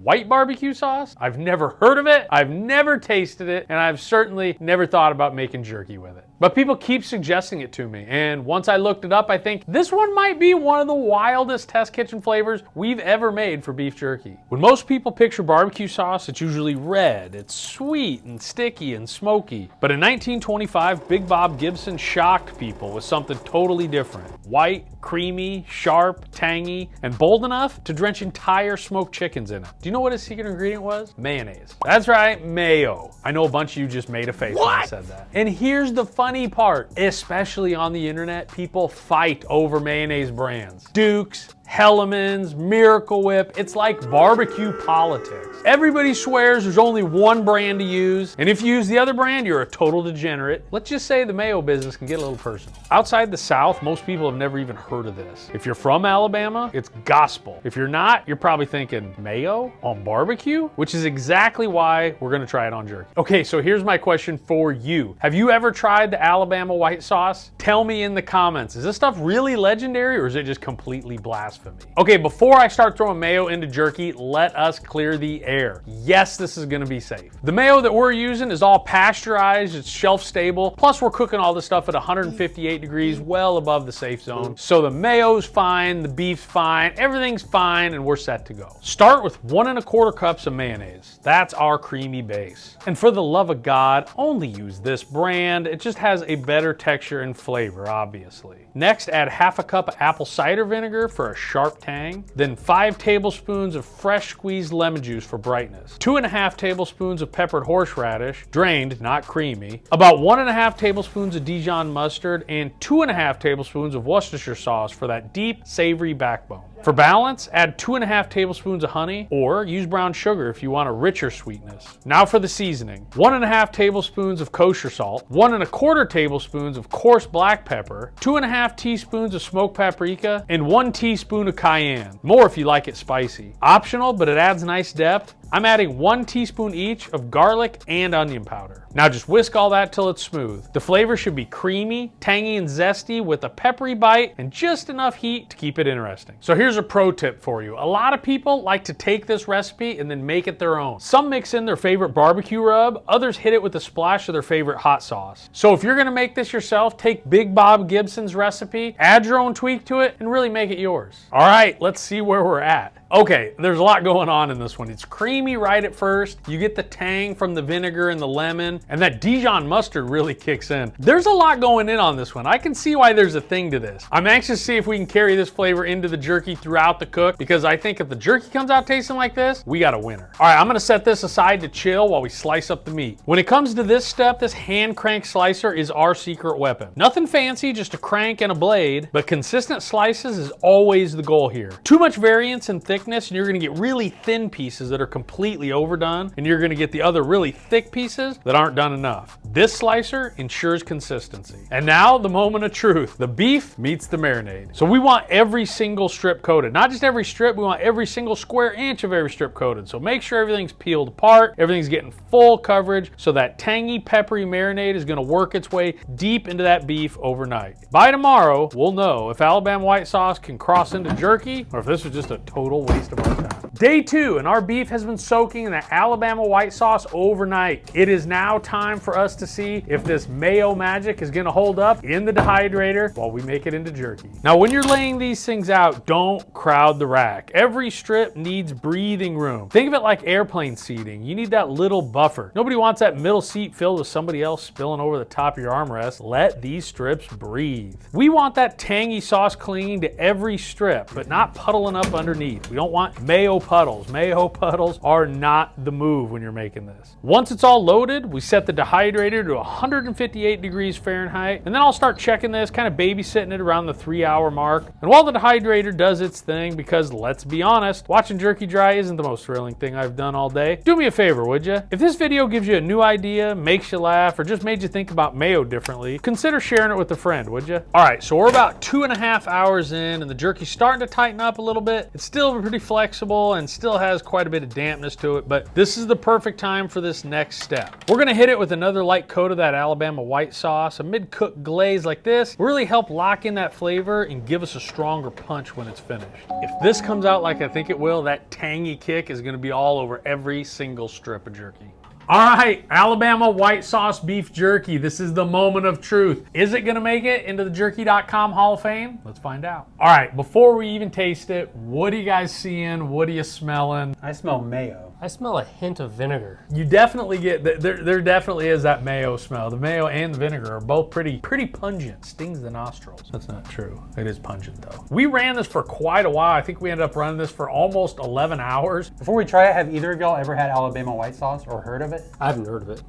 white barbecue sauce? I've never heard of it, I've never tasted it, and I've certainly never thought about making jerky with it. But people keep suggesting it to me, and once I looked it up, I think this one might be one of the wildest test kitchen flavors we've ever made for beef jerky. When most people picture barbecue sauce, it's usually red, it's sweet and sticky and smoky. But in 1925, Big Bob Gibson shocked people with something totally different. White, creamy, sharp, tangy, and bold enough to drench entire smoked chickens in it. Do you know what his secret ingredient was? Mayonnaise. That's right, mayo. I know a bunch of you just made a face when I said that. And here's the funny part, especially on the internet, people fight over mayonnaise brands. Duke's, Hellemans, Miracle Whip, it's like barbecue politics. Everybody swears there's only one brand to use, and if you use the other brand, you're a total degenerate. Let's just say the mayo business can get a little personal. Outside the South, most people have never even heard of this. If you're from Alabama, it's gospel. If you're not, you're probably thinking, mayo on barbecue? Which is exactly why we're gonna try it on jerky. Okay, so here's my question for you. Have you ever tried the Alabama white sauce? Tell me in the comments, is this stuff really legendary or is it just completely blasphemy? Okay, before I start throwing mayo into jerky, let us clear the air. Yes, this is gonna be safe. The mayo that we're using is all pasteurized, it's shelf stable, plus we're cooking all this stuff at 158 degrees, well above the safe zone. So the mayo's fine, the beef's fine, everything's fine, and we're set to go. Start with 1 1/4 cups of mayonnaise. That's our creamy base. And for the love of God, only use this brand. It just has a better texture and flavor, obviously. Next, add 1/2 cup of apple cider vinegar for a sharp tang. Then 5 tablespoons of fresh squeezed lemon juice for brightness. 2 1/2 tablespoons of peppered horseradish, drained, not creamy. About 1 1/2 tablespoons of Dijon mustard and 2 1/2 tablespoons of Worcestershire sauce for that deep, savory backbone. For balance, add 2 1/2 tablespoons of honey, or use brown sugar if you want a richer sweetness. Now for the seasoning. 1 1/2 tablespoons of kosher salt, 1 1/4 tablespoons of coarse black pepper, 2 1/2 teaspoons of smoked paprika, and 1 teaspoon of cayenne. More if you like it spicy. Optional, but it adds nice depth. I'm adding 1 teaspoon each of garlic and onion powder. Now just whisk all that till it's smooth. The flavor should be creamy, tangy, and zesty with a peppery bite and just enough heat to keep it interesting. So here's a pro tip for you. A lot of people like to take this recipe and then make it their own. Some mix in their favorite barbecue rub, others hit it with a splash of their favorite hot sauce. So if you're gonna make this yourself, take Big Bob Gibson's recipe, add your own tweak to it, and really make it yours. All right, let's see where we're at. Okay, there's a lot going on in this one. It's creamy right at first. You get the tang from the vinegar and the lemon, and that Dijon mustard really kicks in. There's a lot going in on this one. I can see why there's a thing to this. I'm anxious to see if we can carry this flavor into the jerky throughout the cook, because I think if the jerky comes out tasting like this, we got a winner. All right, I'm gonna set this aside to chill while we slice up the meat. When it comes to this step, this hand crank slicer is our secret weapon. Nothing fancy, just a crank and a blade, but consistent slices is always the goal here. Too much variance in thickness and you're gonna get really thin pieces that are completely overdone, and you're gonna get the other really thick pieces that aren't done enough. This slicer ensures consistency. And now the moment of truth. The beef meets the marinade. So we want every single strip coated. Not just every strip, we want every single square inch of every strip coated. So make sure everything's peeled apart, everything's getting full coverage, so that tangy, peppery marinade is gonna work its way deep into that beef overnight. By tomorrow, we'll know if Alabama white sauce can cross into jerky, or if this was just a total waste of our time. Day 2, and our beef has been soaking in the Alabama white sauce overnight. It is now time for us to see if this mayo magic is gonna hold up in the dehydrator while we make it into jerky. Now, when you're laying these things out, don't crowd the rack. Every strip needs breathing room. Think of it like airplane seating. You need that little buffer. Nobody wants that middle seat filled with somebody else spilling over the top of your armrest. Let these strips breathe. We want that tangy sauce clinging to every strip, but not puddling up underneath. We don't want mayo puddles. Mayo puddles are not the move when you're making this. Once it's all loaded, we set the dehydrator to 158 degrees Fahrenheit, and then I'll start checking this, kind of babysitting it around the 3-hour mark. And while the dehydrator does its thing, because let's be honest, watching jerky dry isn't the most thrilling thing I've done all day, do me a favor, would you? If this video gives you a new idea, makes you laugh, or just made you think about mayo differently, consider sharing it with a friend, would you? All right, so we're about 2.5 hours in, and the jerky's starting to tighten up a little bit. It's still pretty flexible and still has quite a bit of dampness to it, but this is the perfect time for this next step. We're gonna hit it with another light light coat of that Alabama white sauce, a mid-cooked glaze like this, will really help lock in that flavor and give us a stronger punch when it's finished. If this comes out like I think it will, that tangy kick is gonna be all over every single strip of jerky. All right, Alabama white sauce beef jerky. This is the moment of truth. Is it gonna make it into the jerky.com Hall of Fame? Let's find out. All right, before we even taste it, what are you guys seeing? What are you smelling? I smell mayo. I smell a hint of vinegar. You definitely get, there definitely is that mayo smell. The mayo and the vinegar are both pretty pungent. Stings the nostrils. That's not true. It is pungent though. We ran this for quite a while. I think we ended up running this for almost 11 hours. Before we try it, have either of y'all ever had Alabama white sauce or heard of it? I haven't heard of it.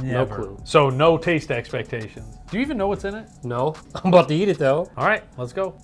Never. No clue. So no taste expectations. Do you even know what's in it? No. I'm about to eat it though. All right, let's go.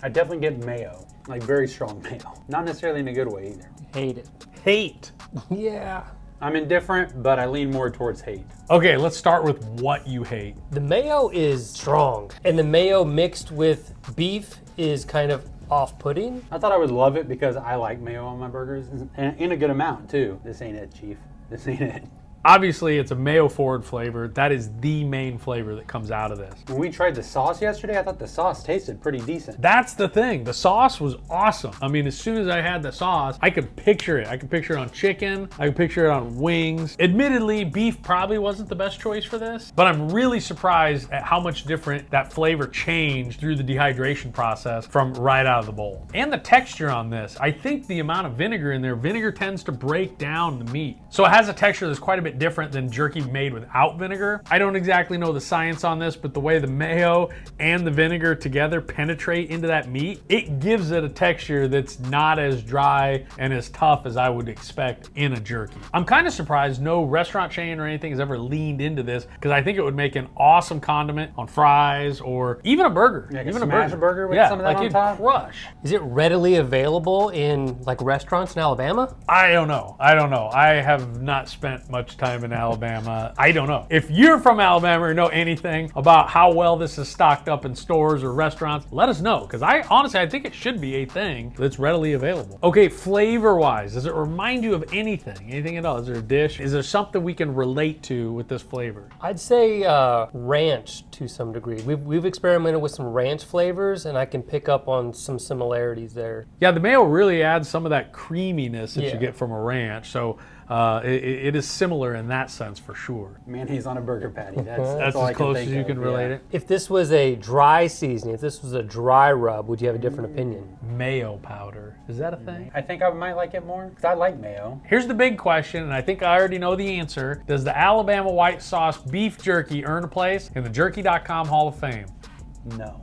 I definitely get mayo, like very strong mayo. Not necessarily in a good way either. Hate it. Hate. Yeah. I'm indifferent, but I lean more towards hate. Okay, let's start with what you hate. The mayo is strong, and the mayo mixed with beef is kind of off-putting. I thought I would love it because I like mayo on my burgers, and in a good amount too. This ain't it, Chief. This ain't it. Obviously, it's a mayo-forward flavor. That is the main flavor that comes out of this. When we tried the sauce yesterday, I thought the sauce tasted pretty decent. That's the thing. The sauce was awesome. I mean, as soon as I had the sauce, I could picture it. I could picture it on chicken. I could picture it on wings. Admittedly, beef probably wasn't the best choice for this, but I'm really surprised at how much different that flavor changed through the dehydration process from right out of the bowl. And the texture on this, I think the amount of vinegar in there, vinegar tends to break down the meat. So it has a texture that's quite a bit different than jerky made without vinegar. I don't exactly know the science on this, but the way the mayo and the vinegar together penetrate into that meat, it gives it a texture that's not as dry and as tough as I would expect in a jerky. I'm kind of surprised no restaurant chain or anything has ever leaned into this, because I think it would make an awesome condiment on fries or even a burger. Yeah, even smash a burger with some of that like on it'd top? crush. Is it readily available in like restaurants in Alabama? I don't know. I have not spent much time in Alabama. I don't know. If you're from Alabama or know anything about how well this is stocked up in stores or restaurants, let us know, because I think it should be a thing that's readily available. Okay, flavor-wise, does it remind you of anything? Anything at all? Is there a dish? Is there something we can relate to with this flavor? I'd say ranch to some degree. We've experimented with some ranch flavors, and I can pick up on some similarities there. Yeah, the mayo really adds some of that creaminess that you Yeah. get from a ranch. So it is similar in that sense for sure. Mayonnaise on a burger patty. That's all I as close think as you of, can relate it. If this was a dry seasoning, if this was a dry rub, would you have a different opinion? Mayo powder. Is that a thing? I think I might like it more because I like mayo. Here's the big question, and I think I already know the answer. Does the Alabama white sauce beef jerky earn a place in the jerky.com Hall of Fame? No.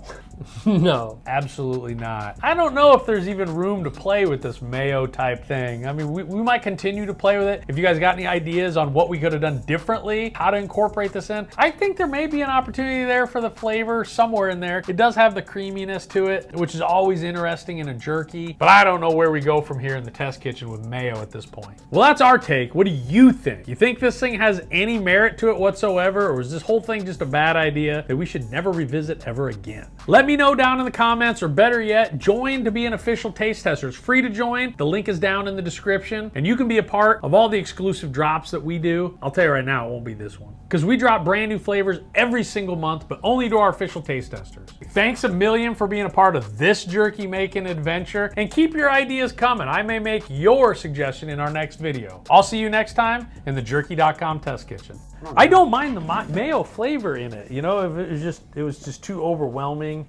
No. Absolutely not. I don't know if there's even room to play with this mayo type thing. I mean, we might continue to play with it. If you guys got any ideas on what we could have done differently, how to incorporate this in, I think there may be an opportunity there for the flavor somewhere in there. It does have the creaminess to it, which is always interesting in a jerky, but I don't know where we go from here in the test kitchen with mayo at this point. Well, that's our take. What do you think? You think this thing has any merit to it whatsoever, or is this whole thing just a bad idea that we should never revisit ever again? Let me know down in the comments, or better yet, join to be an official taste tester. It's free to join. The link is down in the description, and you can be a part of all the exclusive drops that we do. I'll tell you right now, it won't be this one, because we drop brand new flavors every single month, but only to our official taste testers. Thanks a million for being a part of this jerky making adventure, and keep your ideas coming. I may make your suggestion in our next video. I'll see you next time in the jerky.com test kitchen. I don't mind the mayo flavor in it. You know, it was just too overwhelming.